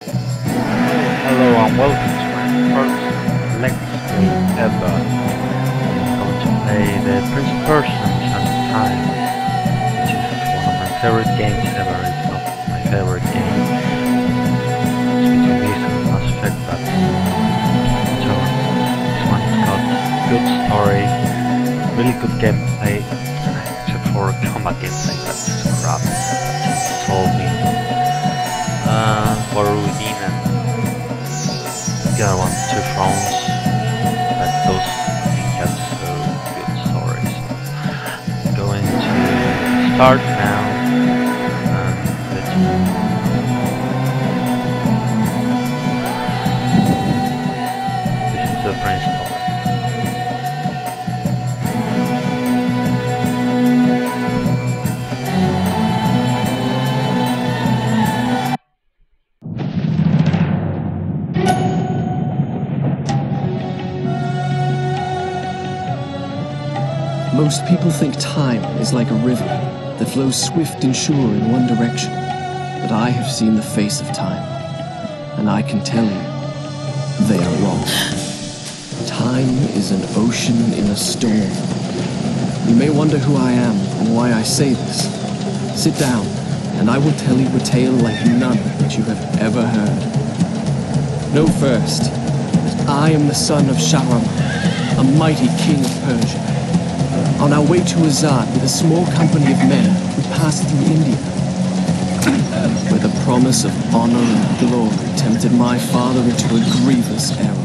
Hello and welcome to my first Let's Play ever. I'm going to play the Prince of Persia Sands of Time, which is one of my favorite games ever. It's not my favorite game. It's between this and Mass Effect, but so this one has got good story, really good gameplay, except for combat gameplay, that's crap. That's solving. Warudin and the other one, two thrones, but those didn't have so good stories. I'm going to start now, and this is the Prince story. Most people think time is like a river that flows swift and sure in one direction. But I have seen the face of time, and I can tell you, they are wrong. Time is an ocean in a storm. You may wonder who I am and why I say this. Sit down, and I will tell you a tale like none that you have ever heard. Know first that I am the son of Shahram, a mighty king of Persia. On our way to Azad with a small company of men, we passed through India, where the promise of honor and glory tempted my father into a grievous error.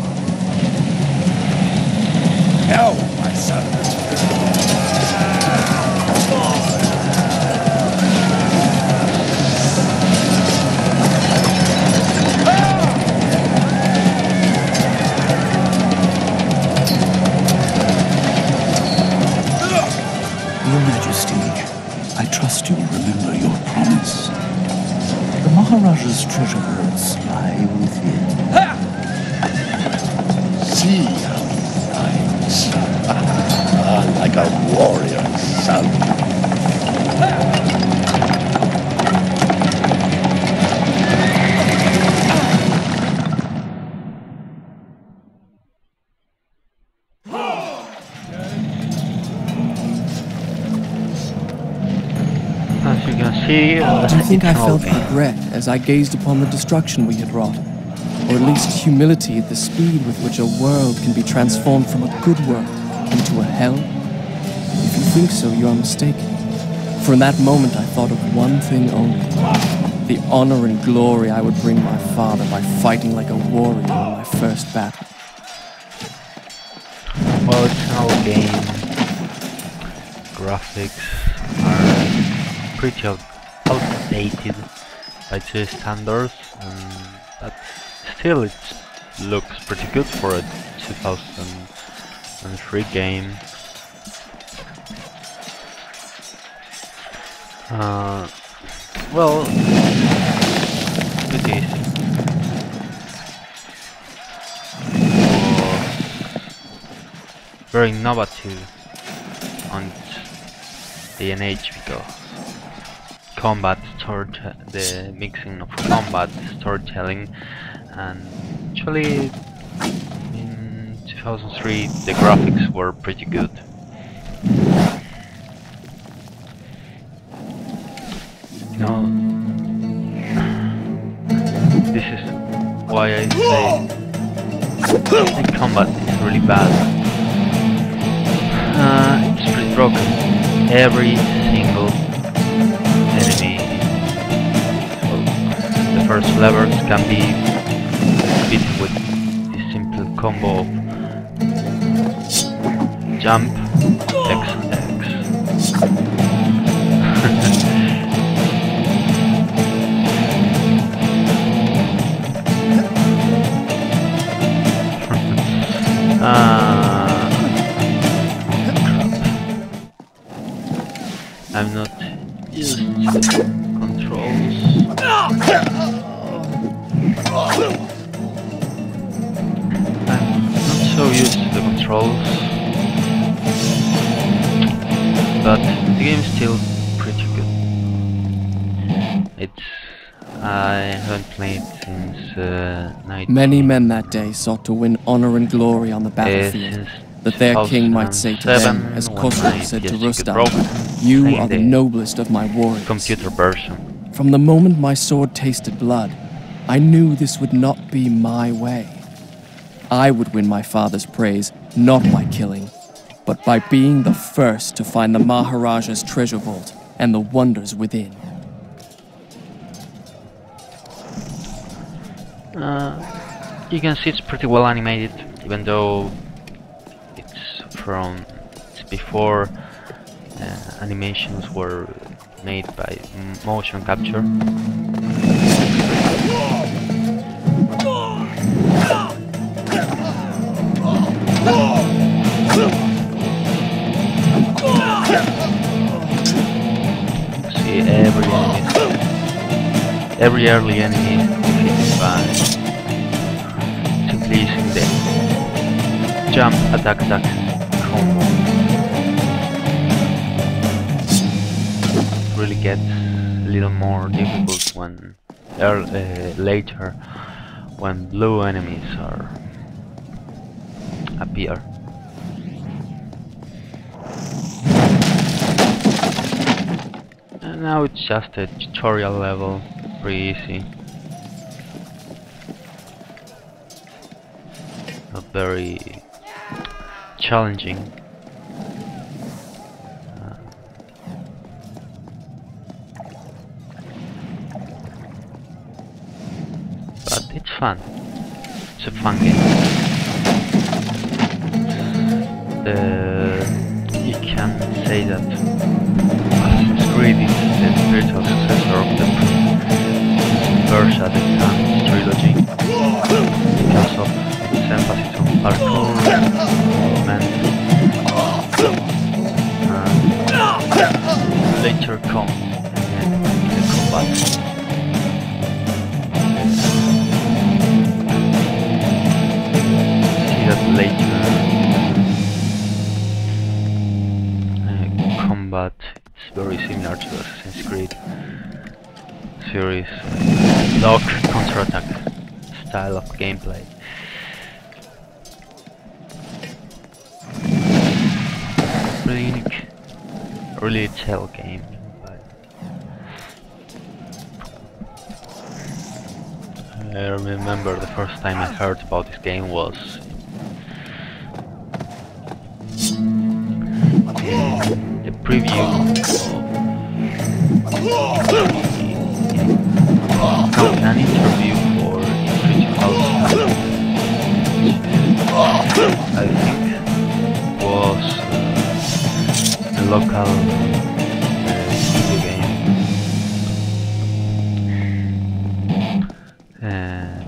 No, my son. Your Majesty, I trust you will remember your promise. The Maharaja's treasure hoards lie within. See how he rides. Like a warrior son. As you can see, Do you think I it's an felt old game. regret as I gazed upon the destruction we had wrought? Or at least humility at the speed with which a world can be transformed from a good world into a hell? If you think so, you are mistaken. For in that moment I thought of one thing only. The honor and glory I would bring my father by fighting like a warrior in my first battle. Well, it's an old game. Graphics are pretty outdated by today's standards, but still it looks pretty good for a 2003 game. Well, it is very innovative on day and age because the mixing of combat, storytelling, and actually in 2003 the graphics were pretty good. You know, this is why I say the combat is really bad. It's pretty broken. Every single enemy, well, the first levers can be beaten with this simple combo of jump, X, X. I'm not used to the controls. I'm not so used to the controls, but the game is still pretty good. It's I haven't played since 19... Many men that day sought to win honor and glory on the battlefield, since that their king might say to them, 2007, as when Khosrow my said to PS2 Rustam, broke, "You playing are the the noblest of my warriors." computer version. From the moment my sword tasted blood, I knew this would not be my way. I would win my father's praise, not by killing, but by being the first to find the Maharaja's treasure vault and the wonders within. You can see it's pretty well animated, even though it's before animations were made by motion capture. See, every early enemy is defeated by simply using the jump, attack, combo. It really gets a little more difficult when later, when blue enemies appear. And now it's just a tutorial level, pretty easy. Not very challenging. But it's fun. It's a fun game. You can say that Assassin's Creed is the spiritual successor of the Prince of Persia, the Sun trilogy, because of its emphasis on parkour, movement, and later the combat. See that later combat, it's very similar to Assassin's Creed series, lock counter-attack style of gameplay. Really unique, really tell game. I remember the first time I heard about this game was the preview of an interview for Prince of Persia, I think was a local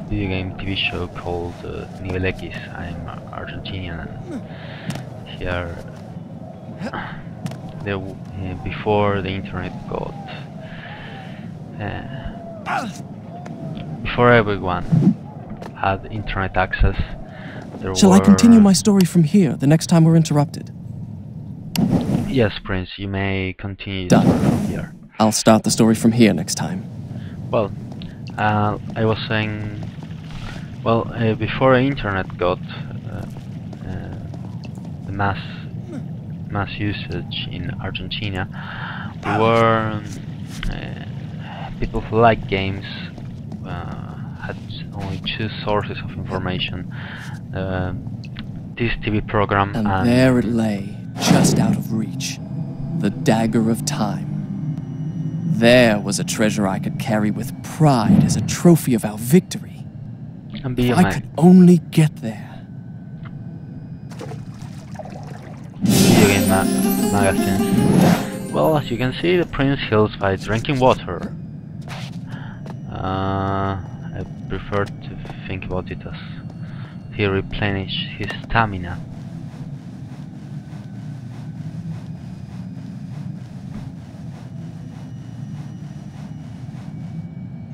video game TV show called Nivel X. I'm Argentinian, and here before the internet got before everyone had internet access, Shall I continue my story from here the next time we're interrupted? Yes, Prince, you may continue Done. from here. I'll start the story from here next time. Well, I was saying, well, before the internet got the mass usage in Argentina, there were people who like games had only two sources of information: this TV program And there it lay, just out of reach, the dagger of time. There was a treasure I could carry with pride as a trophy of our victory. and be If I could only get there. video game magazines. Well, as you can see, the prince heals by drinking water. I prefer to think about it as he replenishes his stamina.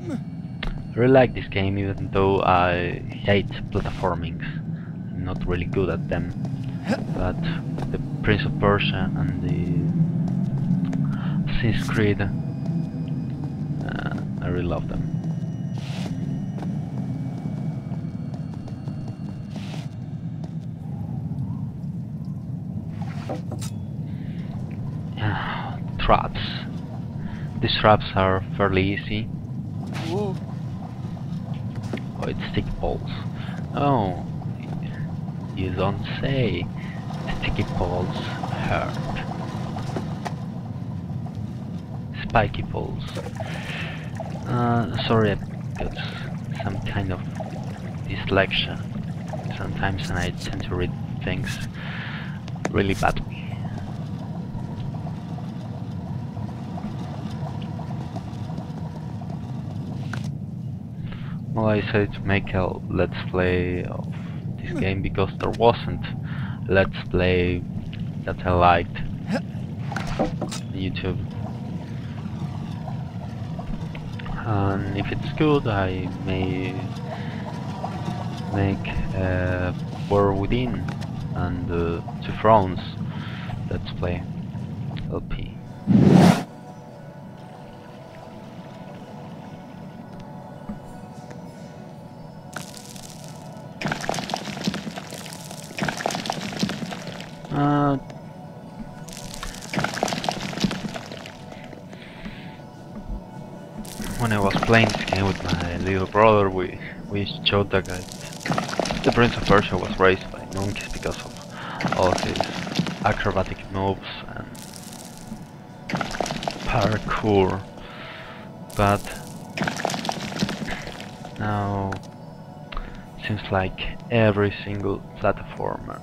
I really like this game, even though I hate platformings. I'm not really good at them. But the Prince of Persia and the Assassin's Creed, I really love them. traps. These traps are fairly easy. Oh, it's sticky balls. Oh, you don't say. Sticky balls hurt. Spiky balls. Sorry, I've got some kind of dyslexia sometimes, and I tend to read things really badly. Well, I decided to make a let's play of this game because there wasn't a let's play that I liked on YouTube. And if it's good, I may make War Within and Two Thrones let's play LP. When I was playing this game with my little brother, we showed that the Prince of Persia was raised by monkeys because of all his acrobatic moves and parkour. But now seems like every single platformer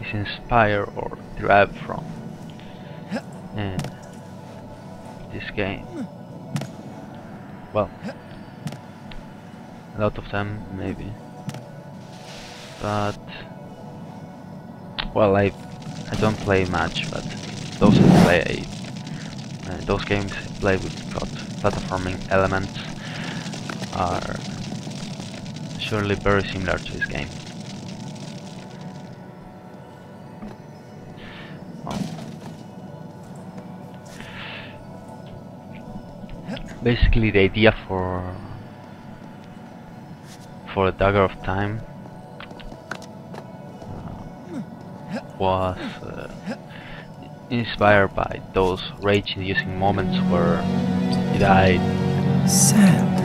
is inspired or derived from this game. Well, a lot of them maybe, but well, I don't play much, but those I play, those games I play with got platforming elements are surely very similar to this game. Basically, the idea for the Dagger of Time was inspired by those rage-inducing moments where he died. Sand.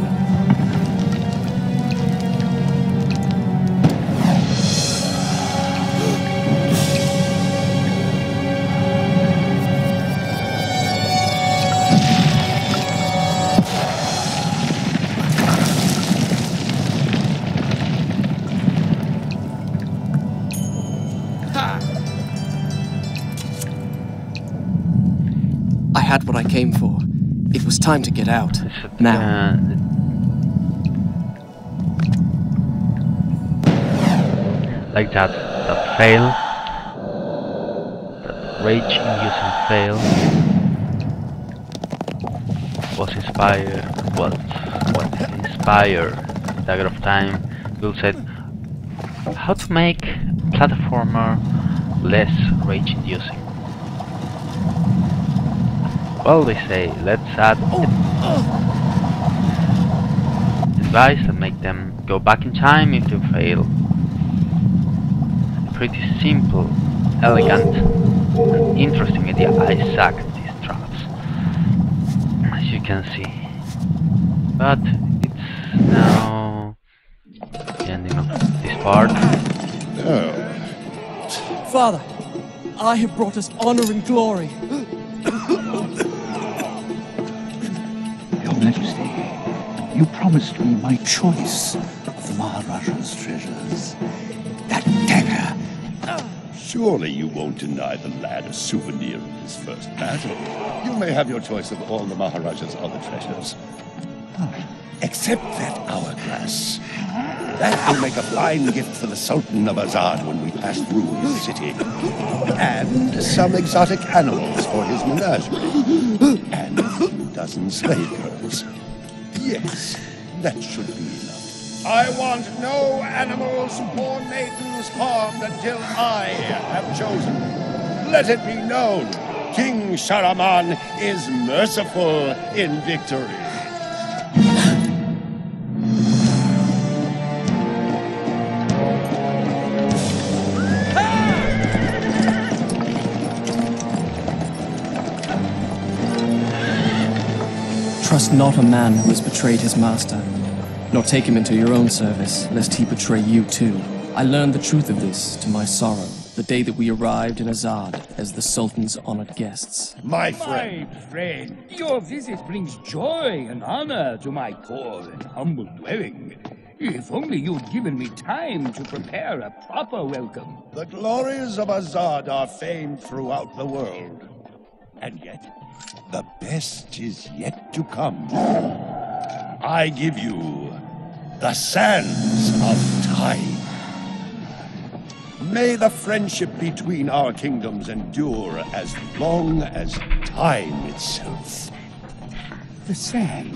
I had what I came for. It was time to get out. Now. Like that fail, that rage-inducing fail, was inspired. What inspired Dagger of Time? Will said how to make platformer less rage-inducing. Well, they say, let's add device and make them go back in time if they fail. Pretty simple, elegant, and interesting idea. I suck at these traps, as you can see. But it's now the ending of this part. Oh. Father, I have brought us honor and glory. Your Majesty, you promised me my choice of the Maharaja's treasures. That dagger. Surely you won't deny the lad a souvenir of his first battle. You may have your choice of all the Maharaja's other treasures. Except that hourglass. That will make a fine gift for the Sultan of Azad when we pass through his city. And some exotic animals for his menagerie. And a dozen slave girls. Yes, that should be enough. I want no animals or maidens harmed until I have chosen. Let it be known, King Sharaman is merciful in victory. Trust not a man who has betrayed his master, nor take him into your own service, lest he betray you too. I learned the truth of this to my sorrow, the day that we arrived in Azad as the Sultan's honored guests. My friend. My friend, your visit brings joy and honor to my poor and humble dwelling. If only you'd given me time to prepare a proper welcome. The glories of Azad are famed throughout the world. And yet, the best is yet to come. I give you the sands of time. May the friendship between our kingdoms endure as long as time itself. The sand,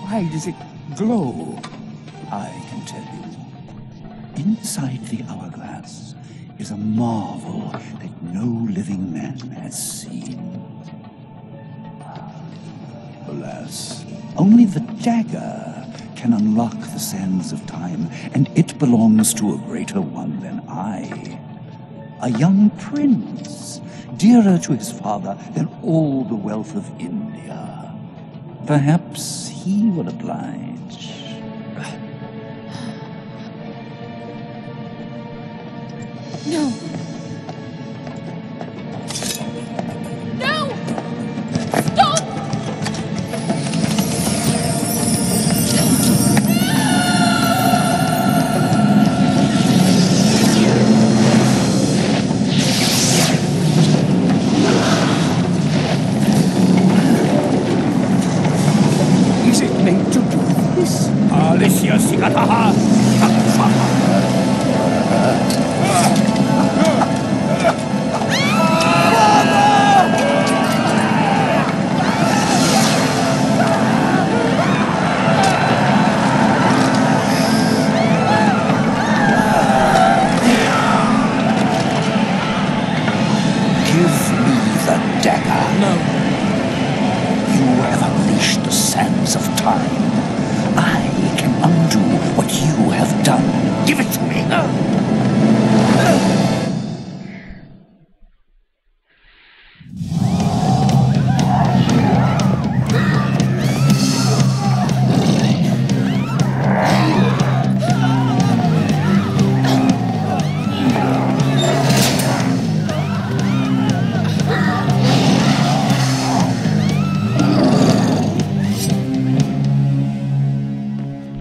why does it glow? I can tell you. Inside the hourglass is a marvel that no living man has seen. Alas, only the dagger can unlock the sands of time, and it belongs to a greater one than I. A young prince, dearer to his father than all the wealth of India. Perhaps he will oblige. No. No! Stop! Is it meant to do this? Alicia Sigataha! Give me the dagger. No. You have unleashed the sands of time. I can undo what you have done. Give it to me.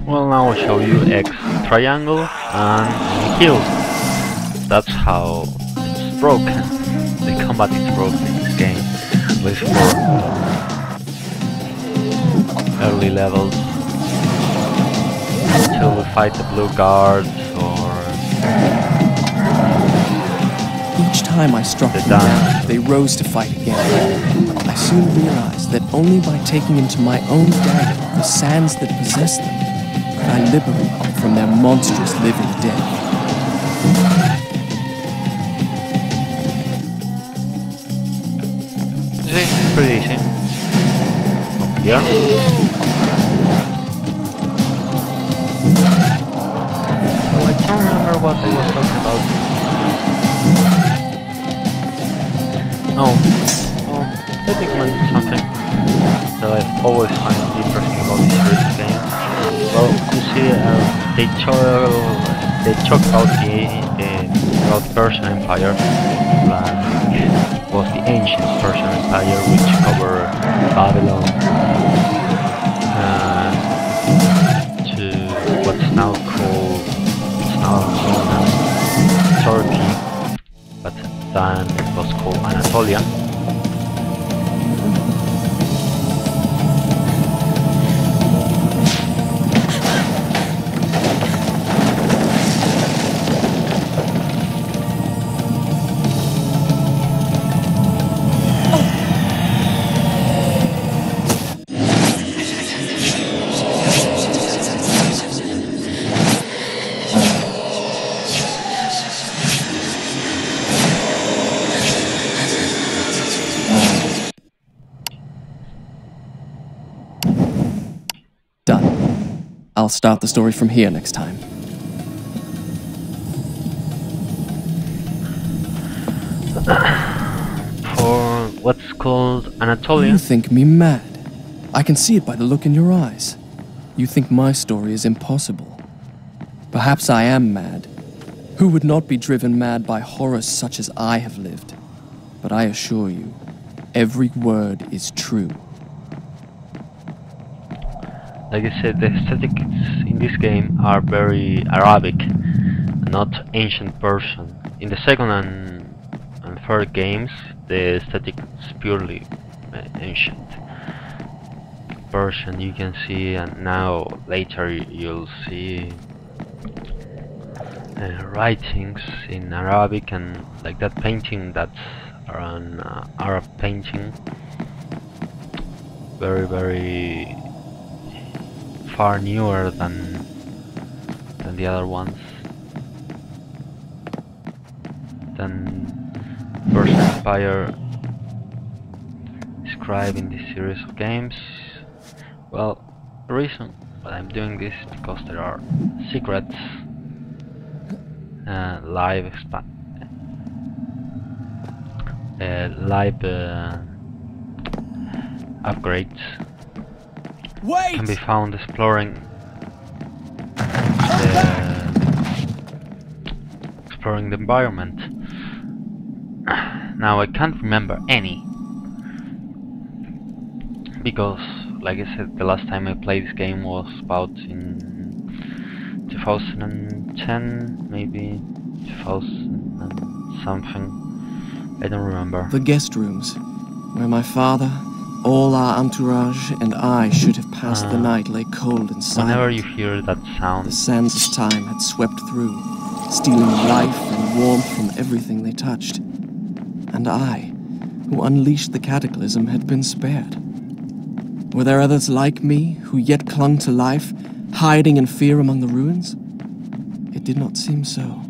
Well, now I'll show you X triangle and kill. That's how it's broken. The combat is broken in this game. At least for early levels. Until we fight the blue guards or Each time I struck The them dance. down, they rose to fight again. I soon realized that only by taking into my own dagger the sands that possess them could I liberate them from their monstrous living death. this is pretty easy. Up here. Well, I can't remember what I was talking about. I think I mentioned something that I've always found interesting about this series of games. Well, you see, they talk about the Persian Empire, like was the ancient Persian Empire, which covered Babylon to what's now known as Turkey, but then it was called Anatolia. Done. I'll start the story from here next time. For what's called Anatolia. You think me mad? I can see it by the look in your eyes. You think my story is impossible. Perhaps I am mad. Who would not be driven mad by horrors such as I have lived? But I assure you, every word is true. Like I said, the aesthetics in this game are very Arabic, not ancient Persian. In the second and third games, the aesthetic is purely ancient Persian. You can see, and now later you'll see writings in Arabic, and like that painting that's an Arab painting, very far newer than the other ones, than Persian Empire described in this series of games. Well, the reason why I'm doing this is because there are secrets, live upgrades can be found exploring the environment. Now I can't remember any, because like I said, the last time I played this game was about in 2010, maybe 2000 and something. I don't remember. The guest rooms, where my father, all our entourage, and I should have passed the night lay cold and silent. Whenever you hear that sound, the sands of time had swept through, stealing life and warmth from everything they touched. And I, who unleashed the cataclysm, had been spared. Were there others like me, who yet clung to life, hiding in fear among the ruins? It did not seem so.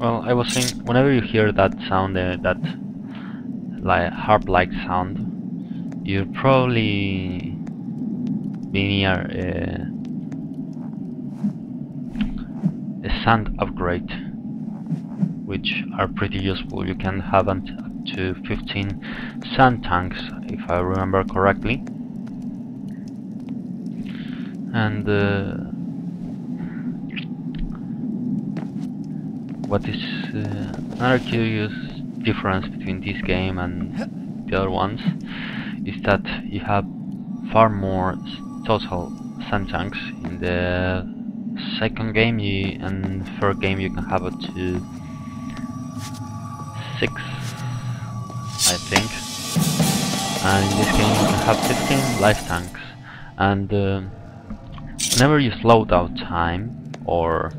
well, I was saying, whenever you hear that sound, that like harp-like sound, you'll probably be near a sand upgrade, which are pretty useful. You can have up to 15 sand tanks, if I remember correctly. And what is another curious difference between this game and the other ones is that you have far more total sand tanks. In the second game and third game you can have up to 6, I think, and in this game you can have 15 life tanks. And whenever you slow down time or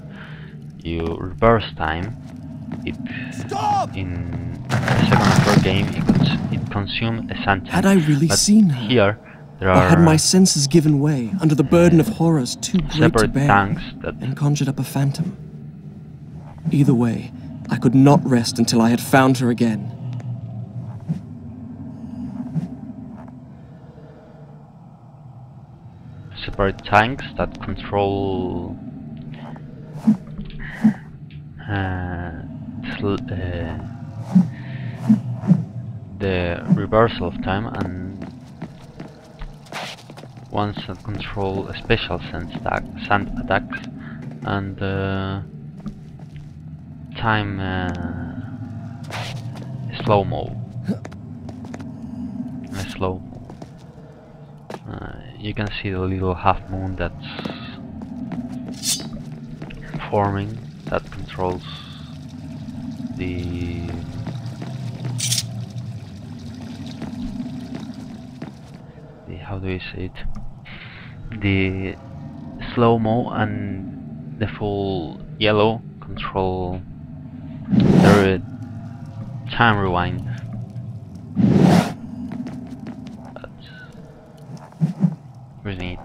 you reverse time, in the second and third game it consumes a sand tank. Had I really but seen her? Here there Or are had my senses given way under the burden of horrors too great to separate bear, tanks that and conjured up a phantom? Either way, I could not rest until I had found her again. control the reversal of time, and ones that control a special sand attacks, and time slow-mo. You can see the little half moon that's forming, that controls the how do you say it? The slow-mo, and the full yellow control the time rewind. That's really neat.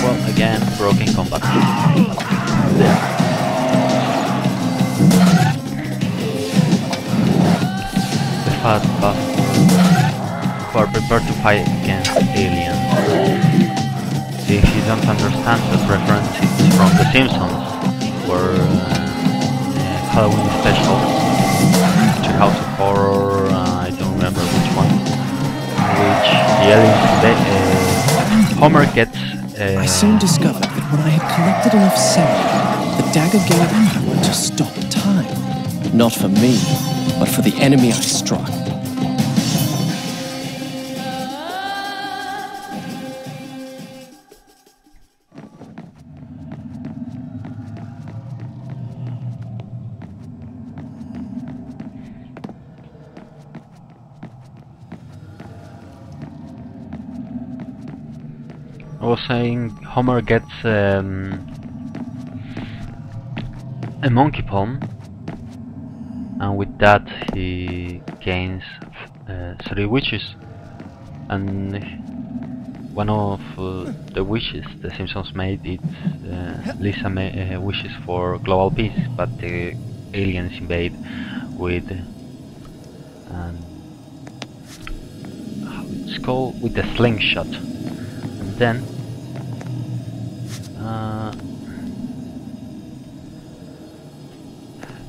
Well, again, broken combat. There. fat bastards who are prepared to fight against aliens. If you don't understand that reference, it's from The Simpsons, where Halloween special, to House of Horror, I don't remember which one, in which the aliens, Homer gets... I soon discovered that when I had collected enough sand, the dagger gained the power to stop time. Not for me, but for the enemy I struck. I was saying Homer gets a monkey palm, and with that he gains 3 wishes, and one of the wishes the Simpsons made is Lisa wishes for global peace, but the aliens invade with how it's called, with the slingshot, and then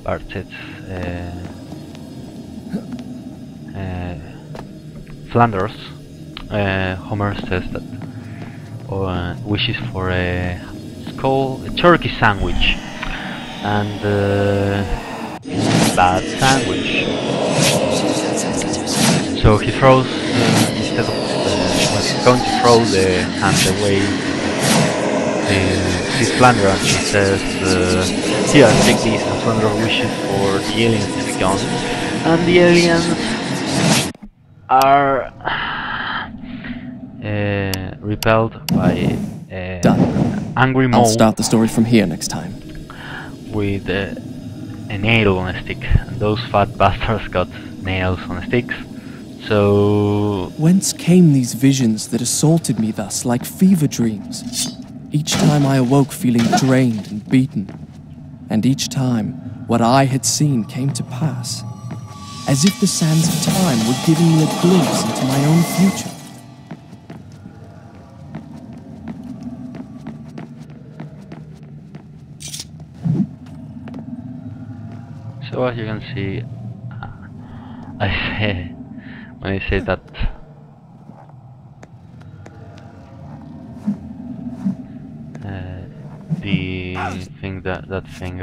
Bart says Flanders. Homer says that wishes for a turkey sandwich, and bad sandwich. So he throws instead of when he's going to throw the hand away, sees Flanders and she says, "Here, take these." And Flanders wishes for the aliens to be gone, and the aliens are repelled by Done. angry mole. I'll start the story from here next time. With a nail on a stick, and those fat bastards got nails on sticks. So Whence came these visions that assaulted me thus like fever dreams? Each time I awoke feeling drained and beaten, and each time what I had seen came to pass, as if the sands of time were giving me a glimpse into my own future. So as you can see, I say when I say that the thing that thing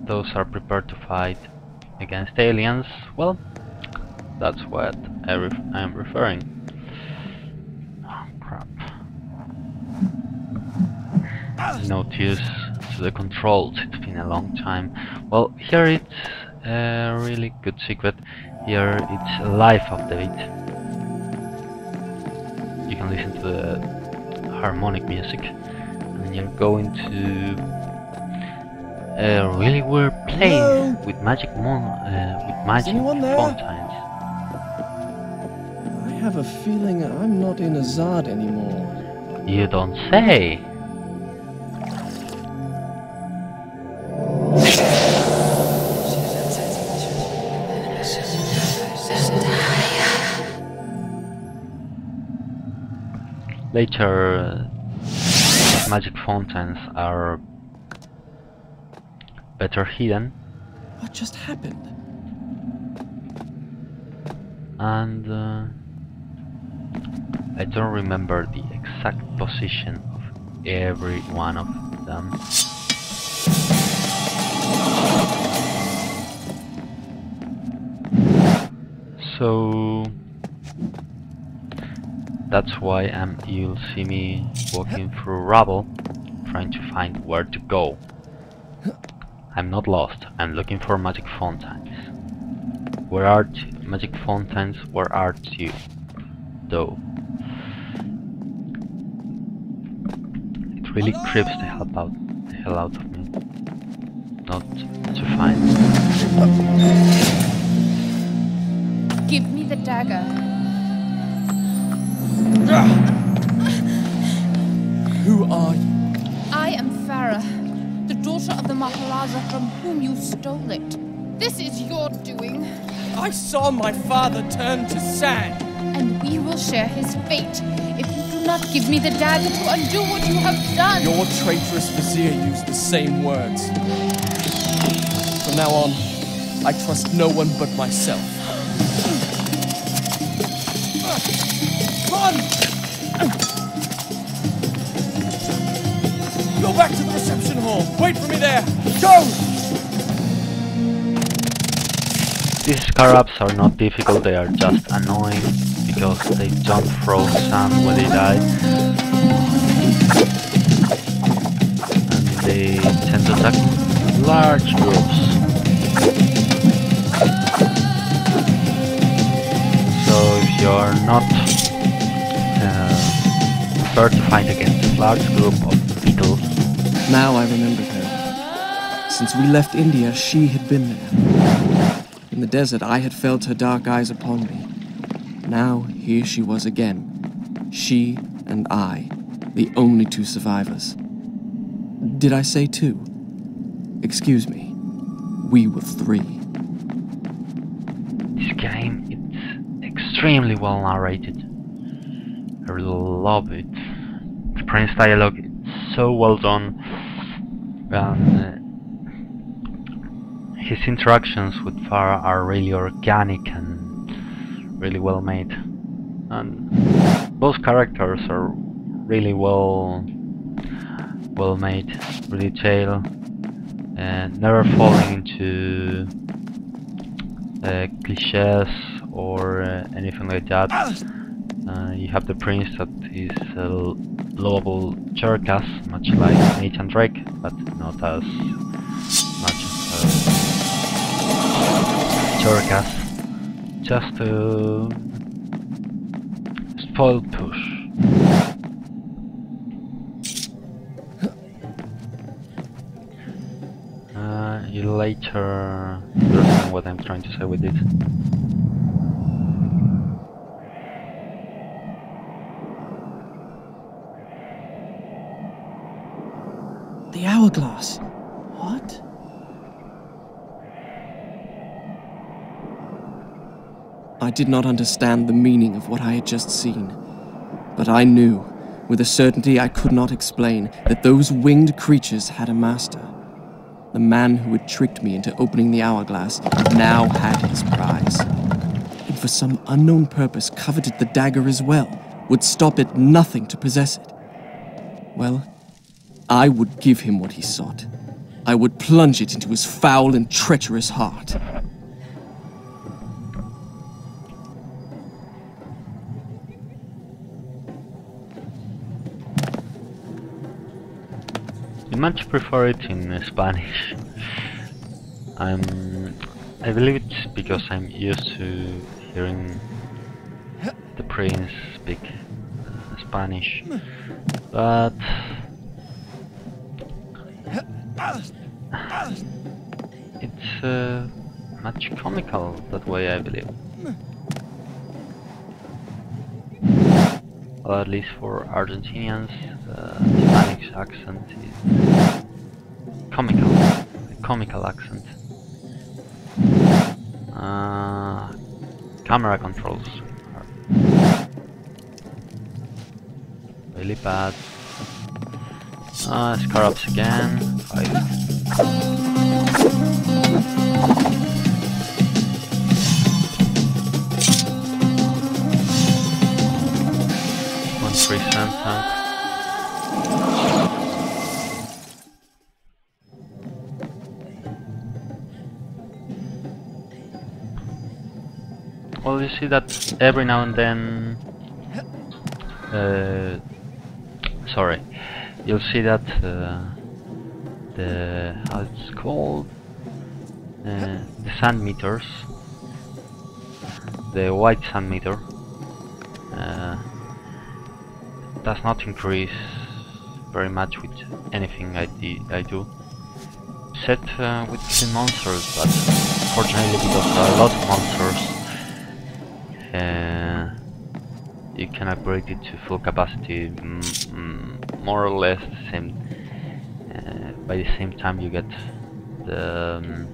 those are prepared to fight against aliens. Well, that's what I'm referring. Oh crap! Notice to the controls. It's been a long time. Well, here it's a really good secret. Here it's a live update. You can listen to the harmonic music, and you're going to a really weird place with magic fountains. I have a feeling I'm not in Azad anymore. You don't say. Later, magic fountains are better hidden. What just happened? And I don't remember the exact position of every one of them. So that's why you'll see me walking through rubble, trying to find where to go. I'm not lost. I'm looking for magic fountains. Where are magic fountains? Where are you? Though it really creeps the hell out of me not to find. Give me the dagger. Who are you? I am Farah, the daughter of the Maharaja father from whom you stole it. This is your doing. I saw my father turn to sand. And we will share his fate if you do not give me the dagger to undo what you have done. Your traitorous vizier used the same words. From now on, I trust no one but myself. Run! Go back to the reception hall. Wait for me there. Go! These scarabs are not difficult, they are just annoying because they don't throw sand when they die. And they tend to attack large groups. So if you're not prepared to fight against a large group of beetles. Now I remembered her. Since we left India, she had been there. In the desert, I had felt her dark eyes upon me. Now, here she was again. She and I, the only two survivors. Did I say two? Excuse me. We were three. This game, it's extremely well narrated. I really love it. The Prince dialogue, it's so well done. And his interactions with Farah are really organic and really well made, and both characters are really well made, really detailed, and never falling into cliches or anything like that. You have the prince that is a lovable jackass, much like Nathan Drake, but not as much as jackass, just a spoiled push. You later understand what I'm trying to say with it. The hourglass. What? I did not understand the meaning of what I had just seen, but I knew, with a certainty I could not explain, that those winged creatures had a master. The man who had tricked me into opening the hourglass now had his prize, and for some unknown purpose coveted the dagger as well, would stop at nothing to possess it. Well, I would give him what he sought. I would plunge it into his foul and treacherous heart. I much prefer it in Spanish. I believe it's because I'm used to hearing the prince speak Spanish, but it's much comical that way, I believe. Well, at least for Argentinians, the Spanish accent is comical, a comical accent. Camera controls are really bad. Scarabs again. 5. Well, you see that every now and then. Sorry, you'll see that the how it's called, the sand meters, the white sand meter, does not increase very much with anything I do. Set with the monsters, but fortunately because there are a lot of monsters, you can upgrade it to full capacity more or less the same. By the same time you get the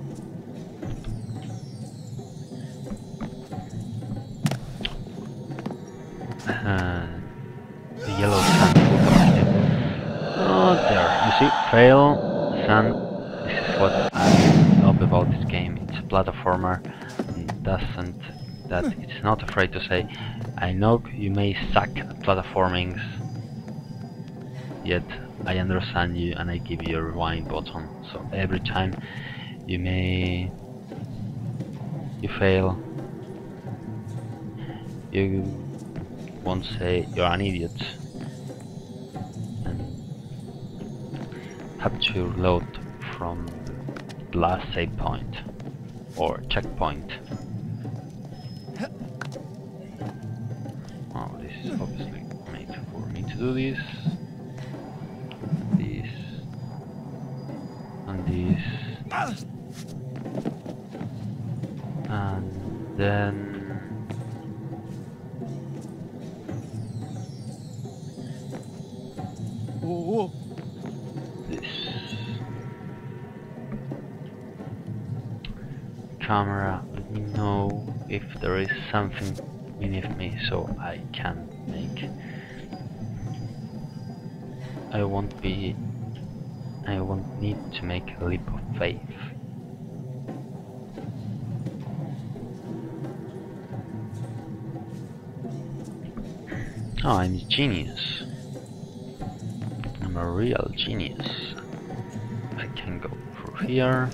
yellow sand will come here. Oh, there. You see, fail, sand. This is what I love about this game. It's a platformer, and it's not afraid to say, I know you may suck at platformings, yet I understand you and I give you a rewind button. So every time you fail, you won't say you're an idiot and have to reload from the last save point or checkpoint. Oh, this is obviously made for me to do this. This and this. And then this camera. Let me know if there is something beneath me so I can make. I won't need to make a leap of faith. Oh, I'm a genius. I'm a real genius. I can go through here.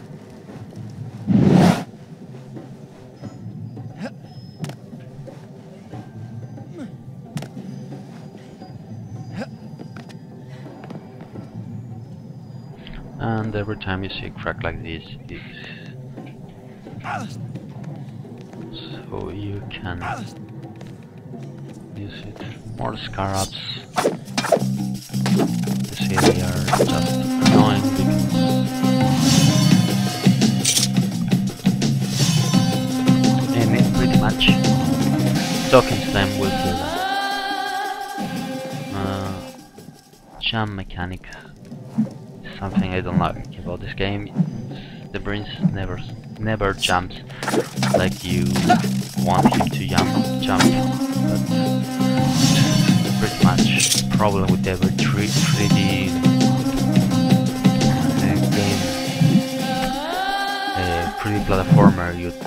And every time you see a crack like this, it's so you can use it. More scarabs. You see, they are just annoying because pretty much talking to them will kill them. Jump mechanics. Something I don't like about this game. The prince never jumps like you want him to jump. But pretty much problem with every 3D game, 3D platformer you'd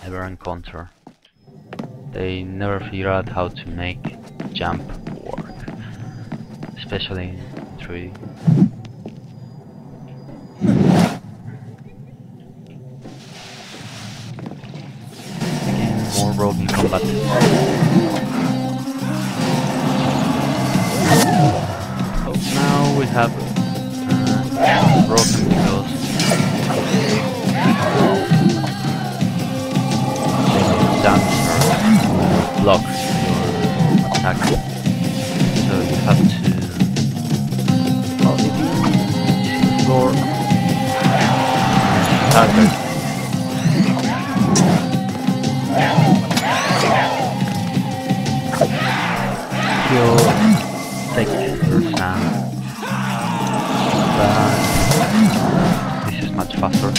ever encounter. They never figure out how to make jump work, especially in 3D. More broken combat. So now we have broken because dancers block your attack. So you have to, well, if you see the floor, target. You'll take your sound, but this is much faster.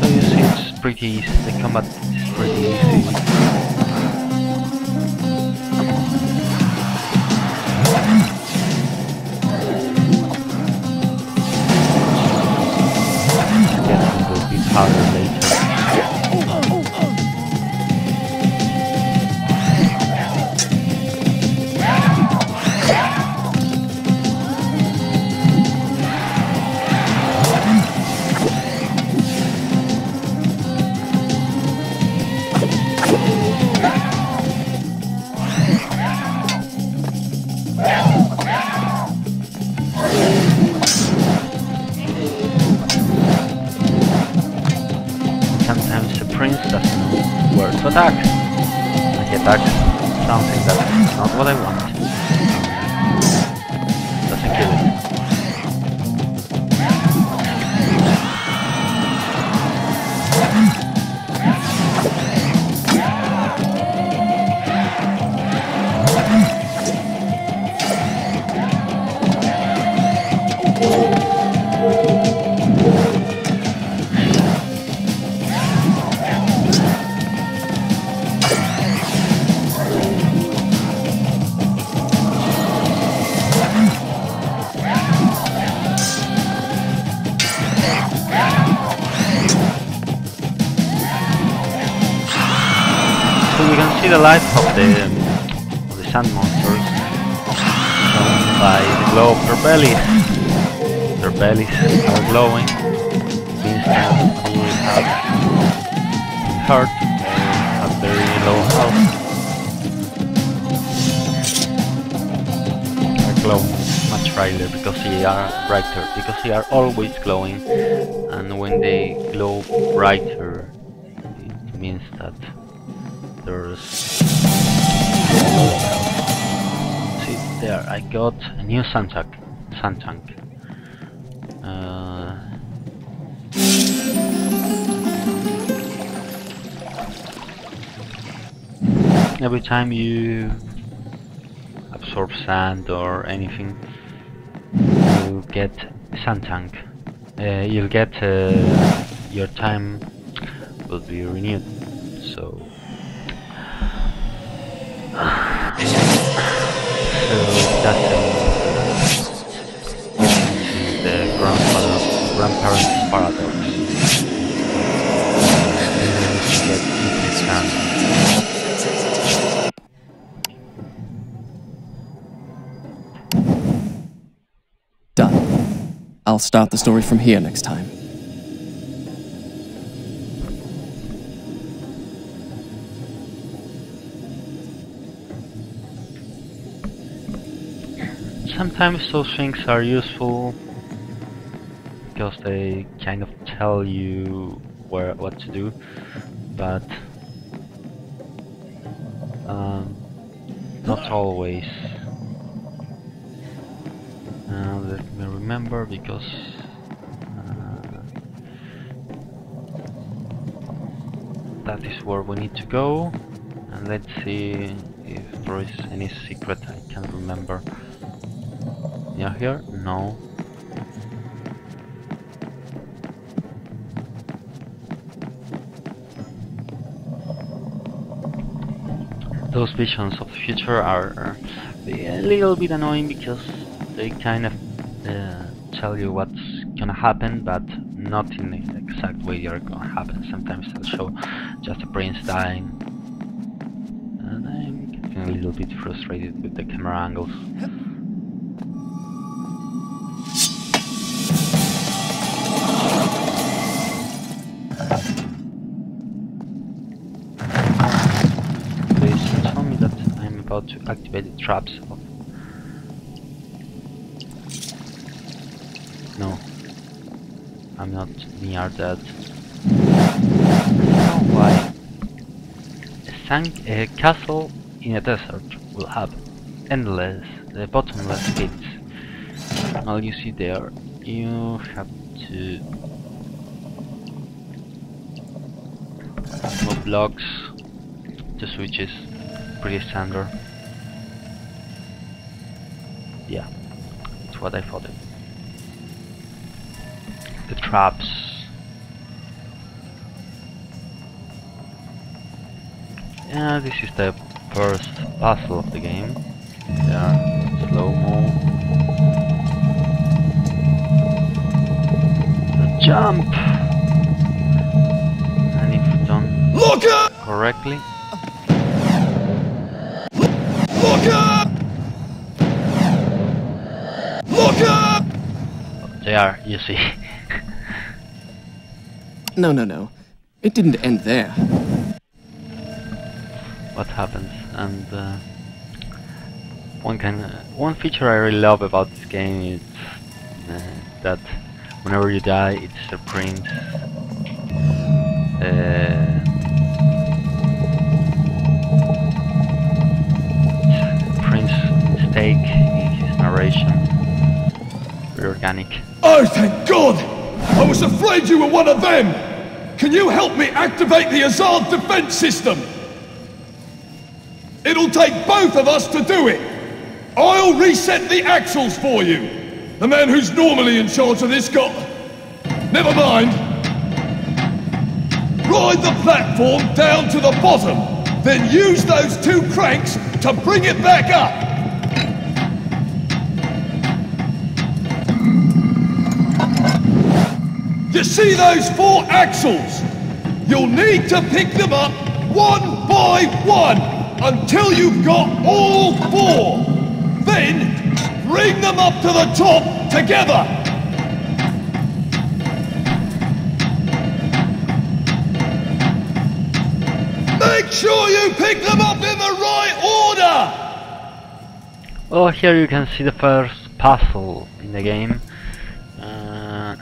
So you see, it's pretty easy. The combat is pretty easy. Harder later. Sometimes the prince doesn't know where to attack. And he attacks something that's not what I want. Doesn't kill it. the life of the sand monsters shown by the glow of their bellies. Their bellies are glowing, means that they have been hurt or have very low health. They are glowing much brighter because they are always glowing, and when they glow brighter, it means that there's see there, I got a new sand tank. Every time you absorb sand or anything, you get a sand tank. You'll get your time will be renewed. So that's the grandparents paradox. You get infinite sand. Done. I'll start the story from here next time. Sometimes those things are useful because they kind of tell you what to do, but not always. Let me remember, because that is where we need to go, and let's see if there is any secret I can't remember. Yeah, here? No. Those visions of the future are a little bit annoying because they kind of tell you what's gonna happen, but not in the exact way they're gonna happen. Sometimes they'll show just a prince dying, and I'm getting a little bit frustrated with the camera angles. Please tell me that I'm about to activate the traps of... No, I'm not near that. I don't know why. A castle in a desert will have endless, bottomless pits. All you see there, you have to move blocks to switches. Pretty standard. Yeah, it's what I thought. The traps. Yeah, this is the first puzzle of the game. They are slow-mo. The jump! And if done correctly... Look up! There, you see. No. It didn't end there. What happens? And one feature I really love about this game is that whenever you die, it's a prince mistake in his narration. Very organic. Oh, thank God! I was afraid you were one of them! Can you help me activate the Azad defense system? It'll take both of us to do it! I'll reset the axles for you! The man who's normally in charge of this got... Never mind! Ride the platform down to the bottom, then use those two cranks to bring it back up! You see those 4 axles? You'll need to pick them up one by one! until you've got all 4. Then, bring them up to the top together. Make sure you pick them up in the right order! Well, here you can see the first puzzle in the game.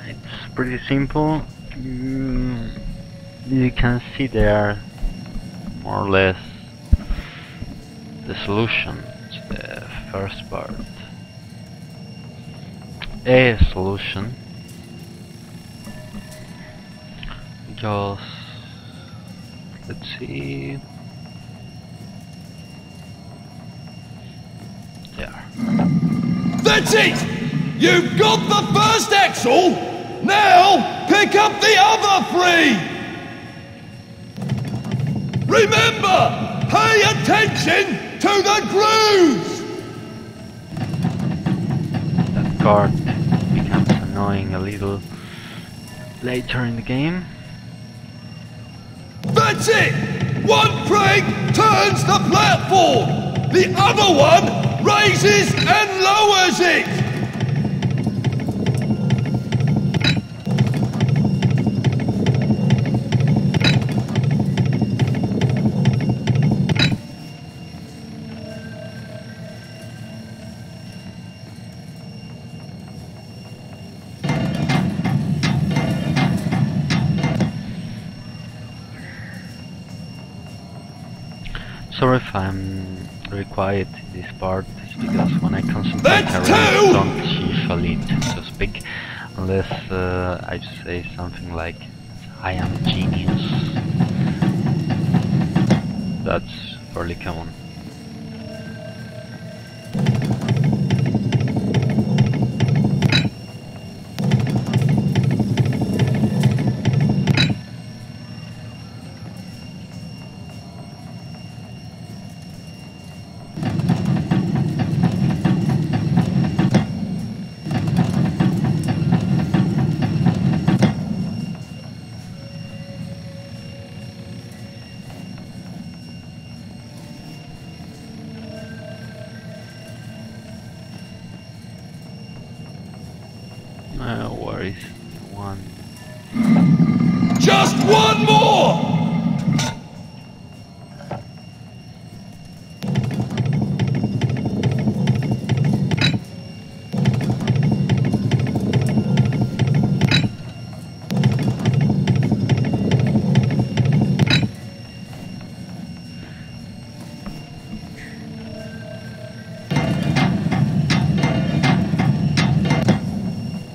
It's pretty simple. You can see there more or less the solution to the first part. A solution. Just let's see. There. That's it! You've got the first axle! Now, pick up the other 3! Remember, pay attention to the grooves! That card becomes annoying a little later in the game. That's it! One crank turns the platform! The other one raises and lowers it! Sorry if I'm very quiet in this part, it's because when I concentrate I really don't usually tend to speak unless I say something like I am a genius. That's fairly common. Where is one? Just one more!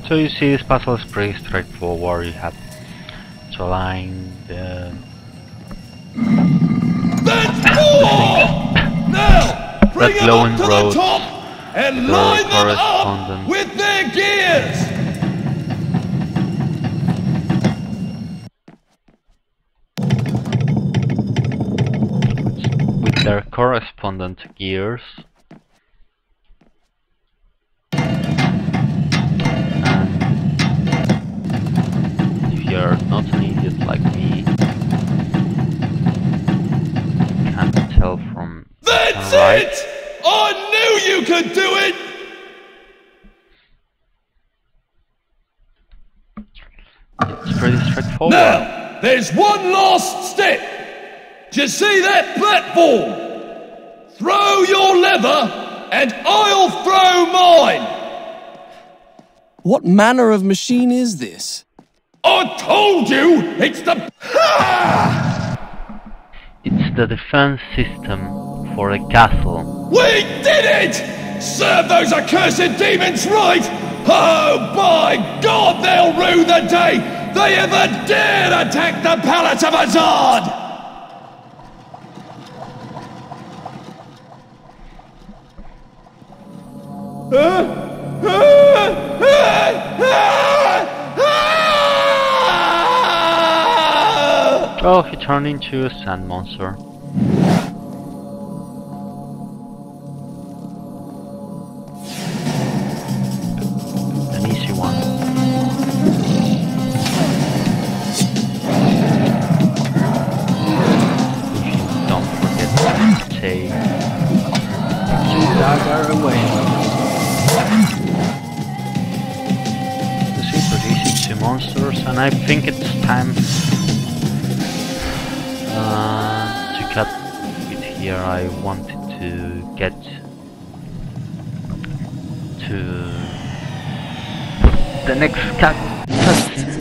So you see, this puzzle is pretty straightforward. You have to align the... That's 4! Now, bring them up to the top and line them up with their gears! With their correspondent gears. You're not an idiot like me. Can't tell from... That's right. it! I knew you could do it! It's pretty straightforward. Now, there's one last step. Do you see that platform? Throw your lever and I'll throw mine! What manner of machine is this? I told you, it's the... It's the defense system for a castle. We did it! Serve those accursed demons right! Oh, by God, they'll rue the day they ever dared attack the Palace of Azad! Oh, he turned into a sand monster. An easy one. If you don't forget to take monsters, and I think it's time to cut it here. I wanted to get to the next cut,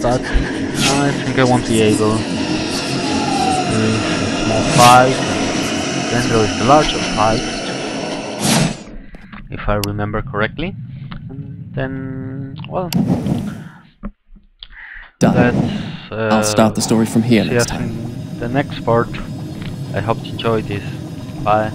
but I think I won't be able. There is a small fight, then there is the larger fight, if I remember correctly, and then, well, Done. that's I'll start the story from here next time. the next part. I hope you enjoyed this. Bye.